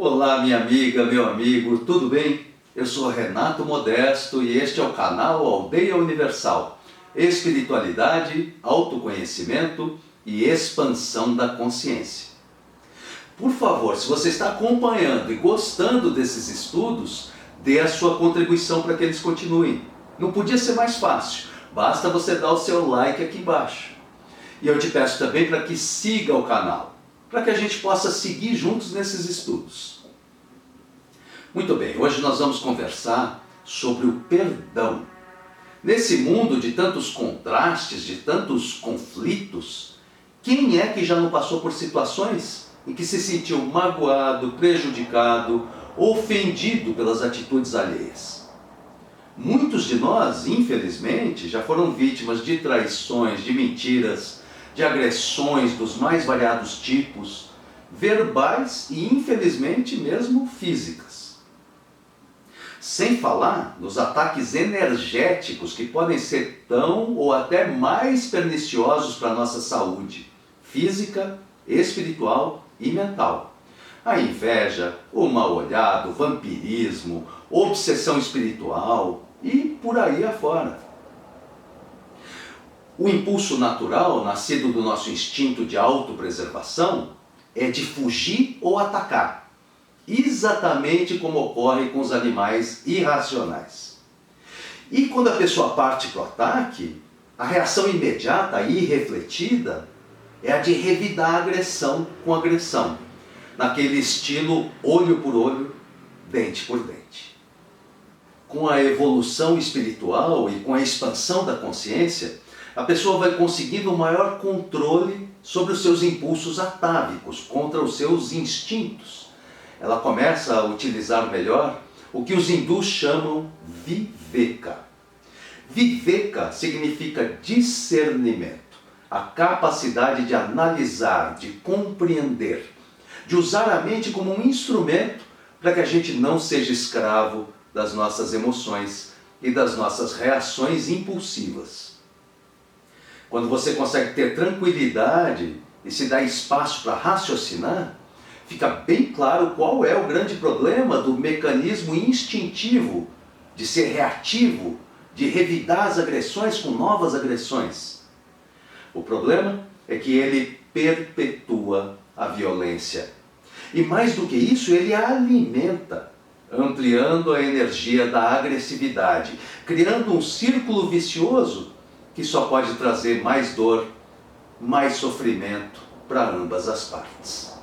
Olá, minha amiga, meu amigo, tudo bem? Eu sou Renato Modesto e este é o canal Aldeia Universal, espiritualidade, autoconhecimento e expansão da consciência. Por favor, se você está acompanhando e gostando desses estudos, dê a sua contribuição para que eles continuem. Não podia ser mais fácil, basta você dar o seu like aqui embaixo. E eu te peço também para que siga o canal, para que a gente possa seguir juntos nesses estudos. Muito bem, hoje nós vamos conversar sobre o perdão. Nesse mundo de tantos contrastes, de tantos conflitos, quem é que já não passou por situações em que se sentiu magoado, prejudicado, ofendido pelas atitudes alheias? Muitos de nós, infelizmente, já foram vítimas de traições, de mentiras, de agressões dos mais variados tipos, verbais e, infelizmente, mesmo físicas. Sem falar nos ataques energéticos que podem ser tão ou até mais perniciosos para a nossa saúde física, espiritual e mental. A inveja, o mal-olhado, o vampirismo, obsessão espiritual e por aí afora. O impulso natural, nascido do nosso instinto de autopreservação, é de fugir ou atacar, exatamente como ocorre com os animais irracionais. E quando a pessoa parte para o ataque, a reação imediata e irrefletida é a de revidar a agressão com agressão, naquele estilo olho por olho, dente por dente. Com a evolução espiritual e com a expansão da consciência, a pessoa vai conseguindo um maior controle sobre os seus impulsos atávicos, contra os seus instintos. Ela começa a utilizar melhor o que os hindus chamam viveka. Viveka significa discernimento, a capacidade de analisar, de compreender, de usar a mente como um instrumento para que a gente não seja escravo das nossas emoções e das nossas reações impulsivas. Quando você consegue ter tranquilidade e se dá espaço para raciocinar, fica bem claro qual é o grande problema do mecanismo instintivo de ser reativo, de revidar as agressões com novas agressões. O problema é que ele perpetua a violência. E mais do que isso, ele a alimenta, ampliando a energia da agressividade, criando um círculo vicioso que só pode trazer mais dor, mais sofrimento para ambas as partes.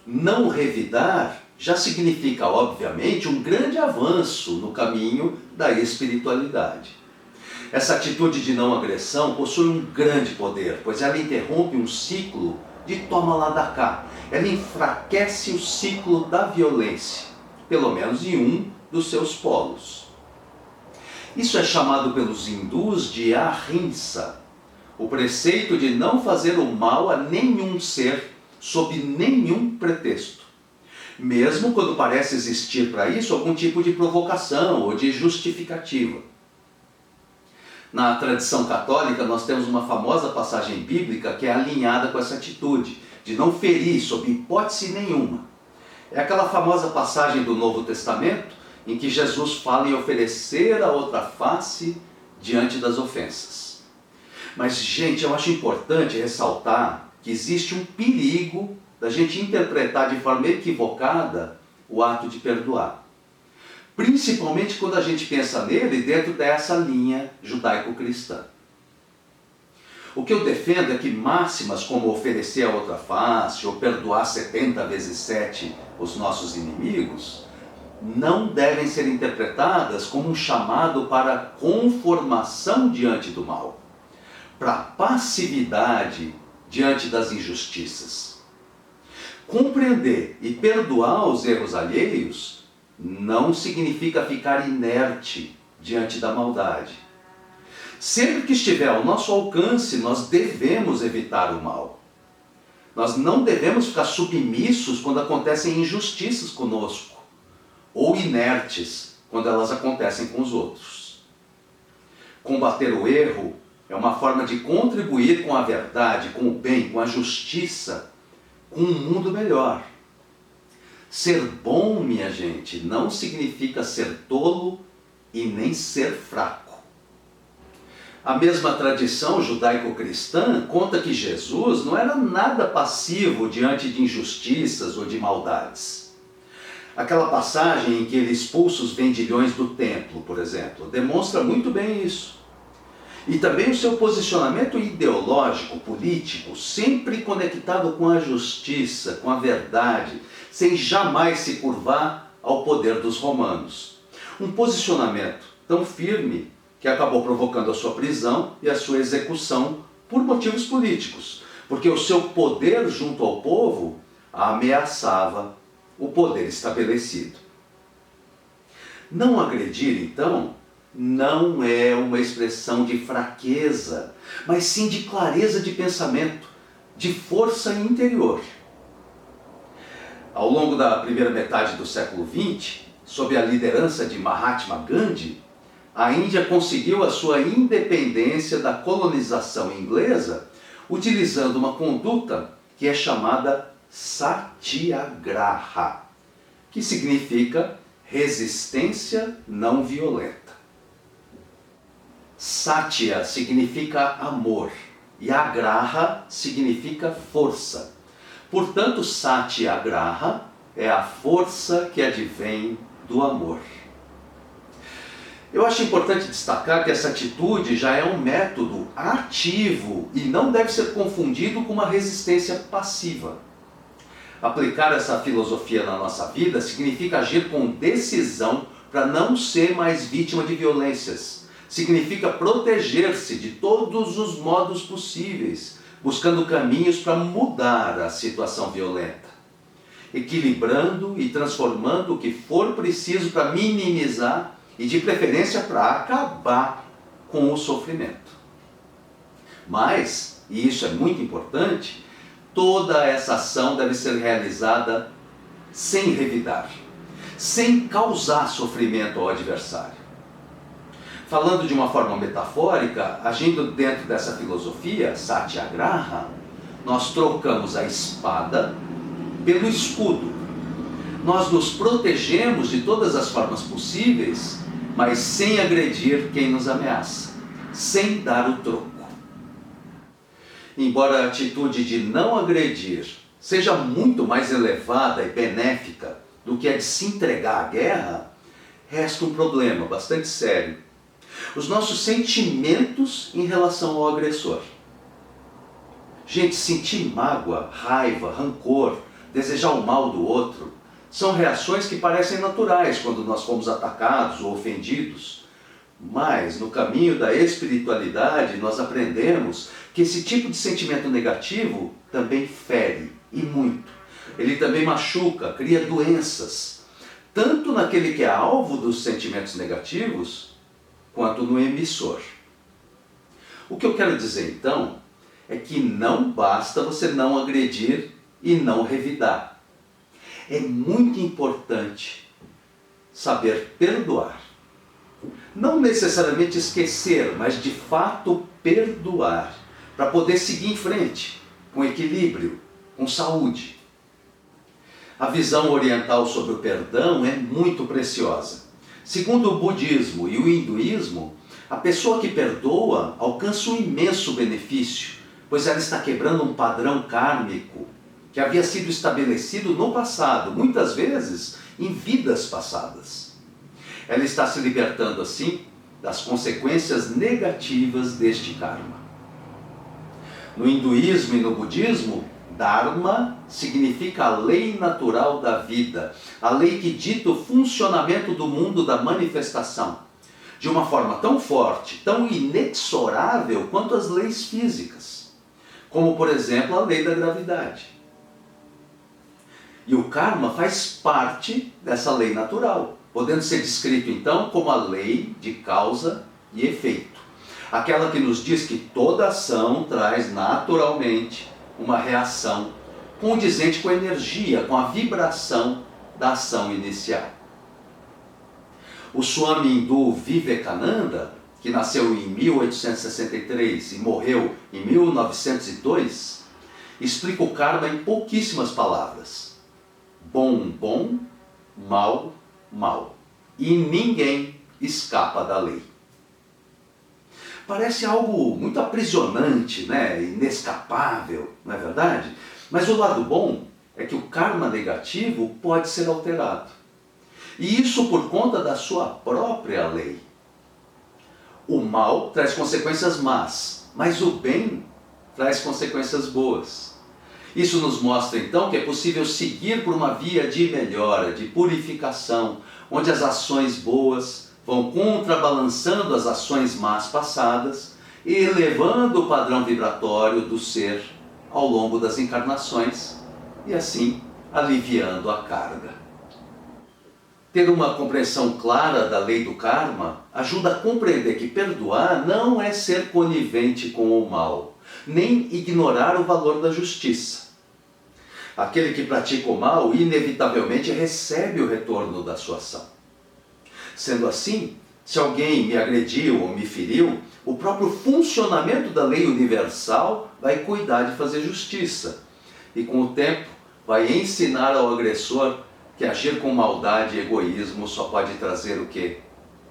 Não revidar já significa, obviamente, um grande avanço no caminho da espiritualidade. Essa atitude de não agressão possui um grande poder, pois ela interrompe um ciclo de toma lá da cá. Ela enfraquece o ciclo da violência, pelo menos em um dos seus polos. Isso é chamado pelos hindus de ahimsa, o preceito de não fazer o mal a nenhum ser, sob nenhum pretexto, mesmo quando parece existir para isso algum tipo de provocação ou de justificativa. Na tradição católica nós temos uma famosa passagem bíblica que é alinhada com essa atitude, de não ferir sob hipótese nenhuma. É aquela famosa passagem do Novo Testamento em que Jesus fala em oferecer a outra face diante das ofensas. Mas, gente, eu acho importante ressaltar que existe um perigo da gente interpretar de forma equivocada o ato de perdoar. Principalmente quando a gente pensa nele dentro dessa linha judaico-cristã. O que eu defendo é que máximas como oferecer a outra face ou perdoar 70 vezes 7 os nossos inimigos não devem ser interpretadas como um chamado para conformação diante do mal, para passividade diante das injustiças. Compreender e perdoar os erros alheios não significa ficar inerte diante da maldade. Sempre que estiver ao nosso alcance, nós devemos evitar o mal. Nós não devemos ficar submissos quando acontecem injustiças conosco, ou inertes quando elas acontecem com os outros. Combater o erro é uma forma de contribuir com a verdade, com o bem, com a justiça, com um mundo melhor. Ser bom, minha gente, não significa ser tolo e nem ser fraco. A mesma tradição judaico-cristã conta que Jesus não era nada passivo diante de injustiças ou de maldades. Aquela passagem em que ele expulsa os vendilhões do templo, por exemplo, demonstra muito bem isso. E também o seu posicionamento ideológico, político, sempre conectado com a justiça, com a verdade, sem jamais se curvar ao poder dos romanos. Um posicionamento tão firme que acabou provocando a sua prisão e a sua execução por motivos políticos, porque o seu poder junto ao povo ameaçava o poder estabelecido. Não agredir, então, não é uma expressão de fraqueza, mas sim de clareza de pensamento, de força interior. Ao longo da primeira metade do século XX, sob a liderança de Mahatma Gandhi, a Índia conseguiu a sua independência da colonização inglesa utilizando uma conduta que é chamada Satyagraha, que significa resistência não violenta. Satya significa amor e Agraha significa força. Portanto, Satyagraha é a força que advém do amor. Eu acho importante destacar que essa atitude já é um método ativo e não deve ser confundido com uma resistência passiva. Aplicar essa filosofia na nossa vida significa agir com decisão para não ser mais vítima de violências. Significa proteger-se de todos os modos possíveis, buscando caminhos para mudar a situação violenta, equilibrando e transformando o que for preciso para minimizar e de preferência para acabar com o sofrimento. Mas, e isso é muito importante, toda essa ação deve ser realizada sem revidar, sem causar sofrimento ao adversário. Falando de uma forma metafórica, agindo dentro dessa filosofia, Satyagraha, nós trocamos a espada pelo escudo. Nós nos protegemos de todas as formas possíveis, mas sem agredir quem nos ameaça, sem dar o troco. Embora a atitude de não agredir seja muito mais elevada e benéfica do que a de se entregar à guerra, resta um problema bastante sério: os nossos sentimentos em relação ao agressor. Gente, sentir mágoa, raiva, rancor, desejar o mal do outro, são reações que parecem naturais quando nós fomos atacados ou ofendidos. Mas no caminho da espiritualidade nós aprendemos que esse tipo de sentimento negativo também fere, e muito. Ele também machuca, cria doenças, tanto naquele que é alvo dos sentimentos negativos, quanto no emissor. O que eu quero dizer então é que não basta você não agredir e não revidar. É muito importante saber perdoar. Não necessariamente esquecer, mas de fato perdoar, para poder seguir em frente, com equilíbrio, com saúde. A visão oriental sobre o perdão é muito preciosa. Segundo o budismo e o hinduísmo, a pessoa que perdoa alcança um imenso benefício, pois ela está quebrando um padrão kármico que havia sido estabelecido no passado, muitas vezes em vidas passadas. Ela está se libertando assim das consequências negativas deste karma. No hinduísmo e no budismo, Dharma significa a lei natural da vida, a lei que dita o funcionamento do mundo da manifestação, de uma forma tão forte, tão inexorável quanto as leis físicas, como por exemplo a lei da gravidade. E o karma faz parte dessa lei natural, podendo ser descrito então como a lei de causa e efeito. Aquela que nos diz que toda ação traz naturalmente uma reação condizente com a energia, com a vibração da ação inicial. O Swami hindu Vivekananda, que nasceu em 1863 e morreu em 1902, explica o karma em pouquíssimas palavras. bom, bom, mal, mal. E ninguém escapa da lei. Parece algo muito aprisionante, né? Inescapável, não é verdade? Mas o lado bom é que o karma negativo pode ser alterado. E isso por conta da sua própria lei. O mal traz consequências más, mas o bem traz consequências boas. Isso nos mostra então que é possível seguir por uma via de melhora, de purificação, onde as ações boas vão contrabalançando as ações más passadas e elevando o padrão vibratório do ser ao longo das encarnações e assim aliviando a carga. Ter uma compreensão clara da lei do karma ajuda a compreender que perdoar não é ser conivente com o mal, nem ignorar o valor da justiça. Aquele que pratica o mal inevitavelmente recebe o retorno da sua ação. Sendo assim, se alguém me agrediu ou me feriu, o próprio funcionamento da lei universal vai cuidar de fazer justiça. E com o tempo vai ensinar ao agressor que agir com maldade e egoísmo só pode trazer o quê?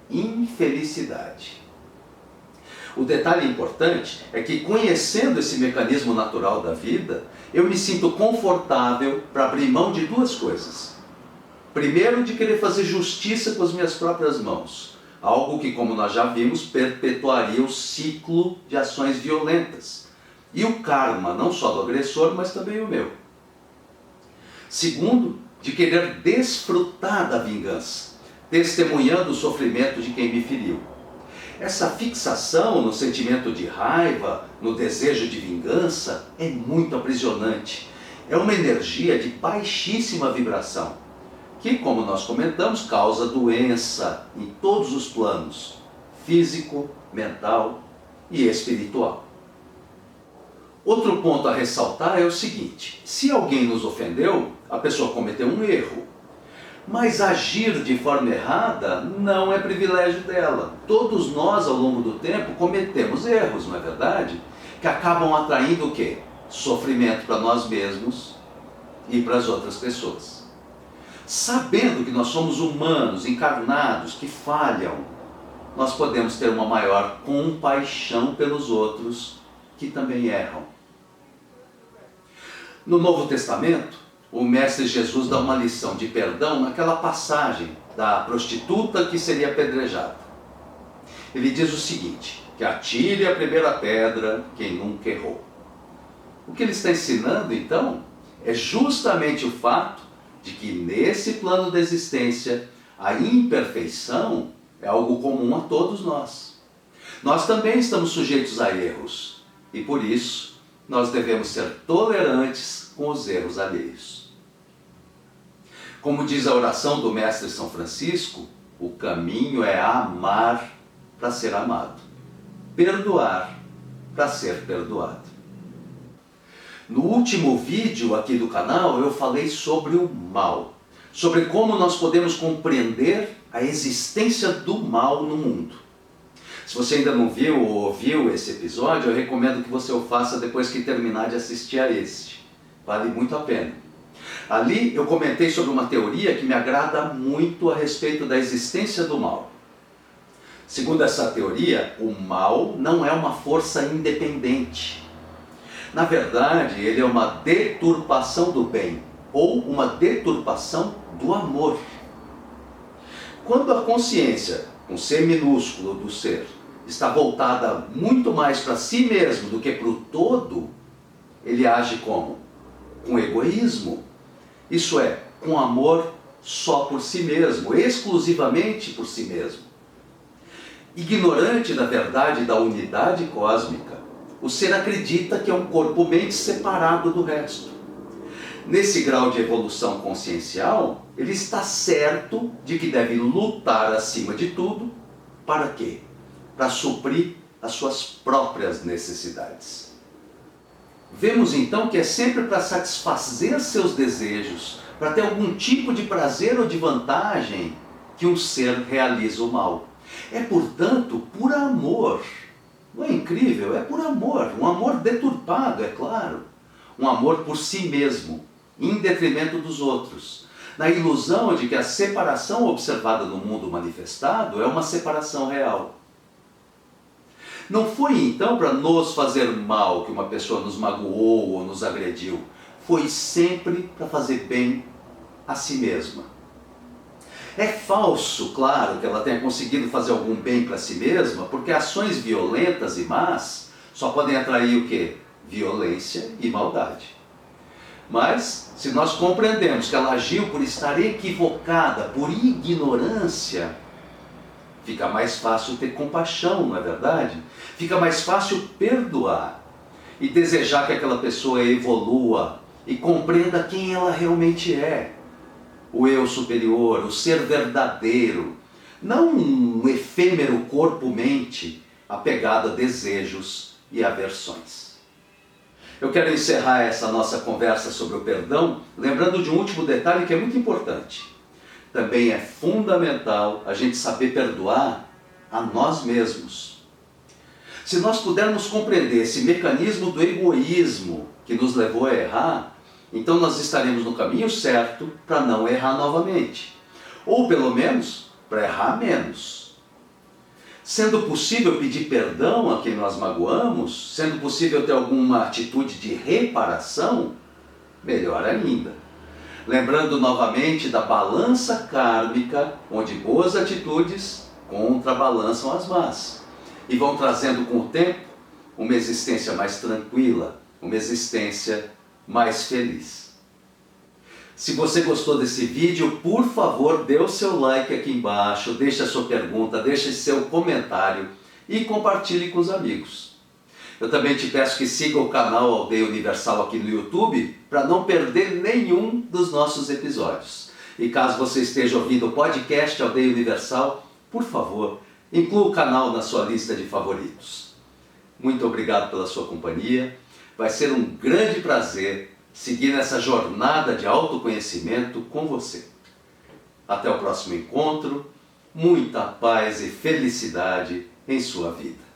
Infelicidade. O detalhe importante é que, conhecendo esse mecanismo natural da vida, eu me sinto confortável para abrir mão de duas coisas. Primeiro, de querer fazer justiça com as minhas próprias mãos, algo que, como nós já vimos, perpetuaria o ciclo de ações violentas. E o karma, não só do agressor, mas também o meu. Segundo, de querer desfrutar da vingança, testemunhando o sofrimento de quem me feriu. Essa fixação no sentimento de raiva, no desejo de vingança, é muito aprisionante. É uma energia de baixíssima vibração, que, como nós comentamos, causa doença em todos os planos, físico, mental e espiritual. Outro ponto a ressaltar é o seguinte: se alguém nos ofendeu, a pessoa cometeu um erro. Mas agir de forma errada não é privilégio dela. Todos nós, ao longo do tempo, cometemos erros, não é verdade? Que acabam atraindo o quê? Sofrimento para nós mesmos e para as outras pessoas. Sabendo que nós somos humanos, encarnados, que falham, nós podemos ter uma maior compaixão pelos outros que também erram. No Novo Testamento, o Mestre Jesus dá uma lição de perdão naquela passagem da prostituta que seria apedrejada. Ele diz o seguinte: que atire a primeira pedra quem nunca errou. O que ele está ensinando, então, é justamente o fato de que nesse plano da existência, a imperfeição é algo comum a todos nós. Nós também estamos sujeitos a erros e, por isso, nós devemos ser tolerantes com os erros alheios. Como diz a oração do Mestre São Francisco, o caminho é amar para ser amado, perdoar para ser perdoado. No último vídeo aqui do canal eu falei sobre o mal, sobre como nós podemos compreender a existência do mal no mundo. Se você ainda não viu ou ouviu esse episódio, eu recomendo que você o faça depois que terminar de assistir a este. Vale muito a pena. Ali eu comentei sobre uma teoria que me agrada muito a respeito da existência do mal. Segundo essa teoria, o mal não é uma força independente. Na verdade, ele é uma deturpação do bem, ou uma deturpação do amor. Quando a consciência, com C minúsculo do ser, está voltada muito mais para si mesmo do que para o todo, ele age como? Com egoísmo. Isso é, com amor só por si mesmo, exclusivamente por si mesmo. Ignorante da verdade da unidade cósmica, o ser acredita que é um corpo-mente separado do resto. Nesse grau de evolução consciencial, ele está certo de que deve lutar acima de tudo. Para quê? Para suprir as suas próprias necessidades. Vemos então que é sempre para satisfazer seus desejos, para ter algum tipo de prazer ou de vantagem, que um ser realiza o mal. É, portanto, por amor. Não é incrível? É por amor. Um amor deturpado, é claro. Um amor por si mesmo, em detrimento dos outros, na ilusão de que a separação observada no mundo manifestado é uma separação real. Não foi então para nos fazer mal que uma pessoa nos magoou ou nos agrediu, foi sempre para fazer bem a si mesma. É falso, claro, que ela tenha conseguido fazer algum bem para si mesma, porque ações violentas e más só podem atrair o quê? Violência e maldade. Mas, se nós compreendemos que ela agiu por estar equivocada, por ignorância, fica mais fácil ter compaixão, não é verdade? Fica mais fácil perdoar e desejar que aquela pessoa evolua e compreenda quem ela realmente é. O eu superior, o ser verdadeiro, não um efêmero corpo-mente apegado a desejos e aversões. Eu quero encerrar essa nossa conversa sobre o perdão lembrando de um último detalhe que é muito importante. Também é fundamental a gente saber perdoar a nós mesmos. Se nós pudermos compreender esse mecanismo do egoísmo que nos levou a errar, então nós estaremos no caminho certo para não errar novamente. Ou pelo menos, para errar menos. Sendo possível pedir perdão a quem nós magoamos, sendo possível ter alguma atitude de reparação, melhor ainda. Lembrando novamente da balança kármica, onde boas atitudes contrabalançam as más. E vão trazendo com o tempo uma existência mais tranquila, uma existência mais feliz. Se você gostou desse vídeo, por favor, dê o seu like aqui embaixo, deixe a sua pergunta, deixe seu comentário e compartilhe com os amigos. Eu também te peço que siga o canal Aldeia Universal aqui no YouTube para não perder nenhum dos nossos episódios. E caso você esteja ouvindo o podcast Aldeia Universal, por favor, inclua o canal na sua lista de favoritos. Muito obrigado pela sua companhia. Vai ser um grande prazer seguir nessa jornada de autoconhecimento com você. Até o próximo encontro, muita paz e felicidade em sua vida.